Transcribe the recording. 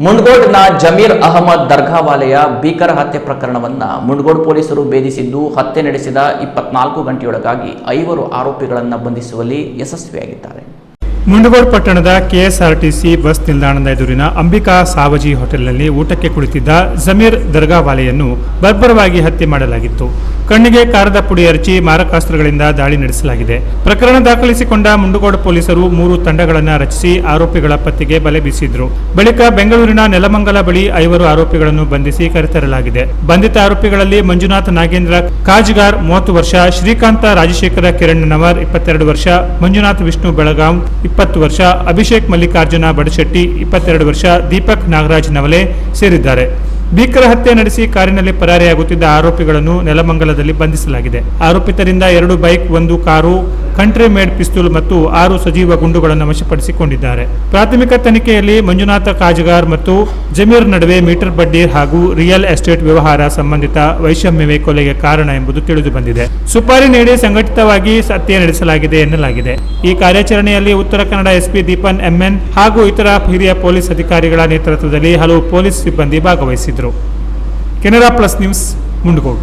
ಮುಂಡಗೋಡ್ನ ಜಮೀರ್ ಅಹಮದ್ ದರ್ಗಾವಾಲೆಯ ಭೀಕರ ಹತ್ಯೆ ಪ್ರಕರಣವನ್ನು ಮುಂಡಗೋಡ್ ಪೊಲೀಸರು ಭೇದಿಸಿದ್ದು ಹತ್ಯೆ ನಡೆಸಿದ 24 ಗಂಟೆಯೊಳಗಾಗಿ 5 ಆರೋಪಿಗಳನ್ನು ಬಂಧಿಸುವಲ್ಲಿ ಯಶಸ್ವಿಯಾಗಿದ್ದಾರೆ. ಮುಂಡಗೋಡ್ ಪಟ್ಟಣದ ಕೆಎಸ್ಆರ್ಟಿಸಿ ಬಸ್ ನಿಲ್ದಾಣದ ಎದುರಿನ ಅಂಬಿಕಾ ಸಾವಜಿ ಹೋಟೆಲ್ನಲ್ಲಿ ಊಟಕ್ಕೆ ಕುಳಿತಿದ್ದ ಜಮೀರ್ ದರ್ಗಾವಾಲೆಯನ್ನು ಬರ್ಬರವಾಗಿ ಹತ್ಯೆ ಮಾಡಲಾಗಿತ್ತು. ಕಣ್ಣಿಗೆ ಕಾರದ ಪುಡಿ ಎರಚಿ ಮಾರಕಾಸ್ತ್ರಗಳಿಂದ ದಾಳಿ ನಡೆಸಲಾಗಿದೆ. ಪ್ರಕರಣ ದಾಖಲಿಸಿಕೊಂಡ ಮುಂಡಗೋಡ್ ಪೊಲೀಸರು 3 ತಂಡಗಳನ್ನು ರಚಿಸಿ ಆರೋಪಿಗಳ ಪತ್ತೆಗೆ ಬಲೆ ಬೀಸಿದ್ರು. ಬಳಿಕ ಬೆಂಗಳೂರಿನ ನೆಲಮಂಗಲ ಬಳಿ 5 ಆರೋಪಿಗಳನ್ನು ಬಂಧಿಸಿ ಕರೆತರಲಾಗಿದೆ. ಬಂಧಿತ ಆರೋಪಿಗಳಲ್ಲಿ ಮಂಜುನಾಥ್ ನಾಗೇಂದ್ರ ಕಾಜ್ಗಾರ್ 30 ವರ್ಷ, ಶ್ರೀಕಾಂತ ರಾಜಶೇಖರ ಕಿರಣನವರ್ 22 ವರ್ಷ, ಮಂಜುನಾಥ್ ವಿಷ್ಣು ಬೆಳಗಾಂ 20 ವರ್ಷ, ಅಭಿಷೇಕ್ ಮಲ್ಲಿಕಾರ್ಜುನ ಬಡಶೆಟ್ಟಿ 22 ವರ್ಷ, ದೀಪಕ್ ನಾಗರಾಜ್ ನವಲೆ ಸೇರಿದ್ದಾರೆ. ಭೀಕರ ಹತ್ಯೆ ನಡೆಸಿ ಕಾರಿನಲ್ಲಿ ಪರಾರಿಯಾಗುತ್ತಿದ್ದ ಆರೋಪಿಗಳನ್ನು ನೆಲಮಂಗಲದಲ್ಲಿ ಬಂಧಿಸಲಾಗಿದೆ. ಆರೋಪಿತರಿಂದ 2 ಬೈಕ್, 1 ಕಾರು, ಕಂಟ್ರಿ ಮೇಡ್ ಪಿಸ್ತೂಲ್ ಮತ್ತು 6 ಸಜೀವ ಗುಂಡುಗಳನ್ನು ವಶಪಡಿಸಿಕೊಂಡಿದ್ದಾರೆ. ಪ್ರಾಥಮಿಕ ತನಿಖೆಯಲ್ಲಿ ಮಂಜುನಾಥ ಕಾಜ್ಗಾರ್ ಮತ್ತು ಜಮೀರ್ ನಡುವೆ ಮೀಟರ್ ಬಡ್ಡಿ ಹಾಗೂ ರಿಯಲ್ ಎಸ್ಟೇಟ್ ವ್ಯವಹಾರ ಸಂಬಂಧಿತ ವೈಷಮ್ಯವೇ ಕೊಲೆಗೆ ಕಾರಣ ಎಂಬುದು ತಿಳಿದು ಬಂದಿದೆ. ಸುಪಾರಿ ನೀಡಿ ಸಂಘಟಿತವಾಗಿ ಹತ್ಯೆ ನಡೆಸಲಾಗಿದೆ ಎನ್ನಲಾಗಿದೆ. ಈ ಕಾರ್ಯಾಚರಣೆಯಲ್ಲಿ ಉತ್ತರ ಕನ್ನಡ ಎಸ್ಪಿ ದೀಪನ್ ಎಂಎನ್ ಹಾಗೂ ಇತರ ಹಿರಿಯ ಪೊಲೀಸ್ ಅಧಿಕಾರಿಗಳ ನೇತೃತ್ವದಲ್ಲಿ ಹಲವು ಪೊಲೀಸ್ ಸಿಬ್ಬಂದಿ ಭಾಗವಹಿಸಿದರು. Canara plus news, Mundgod.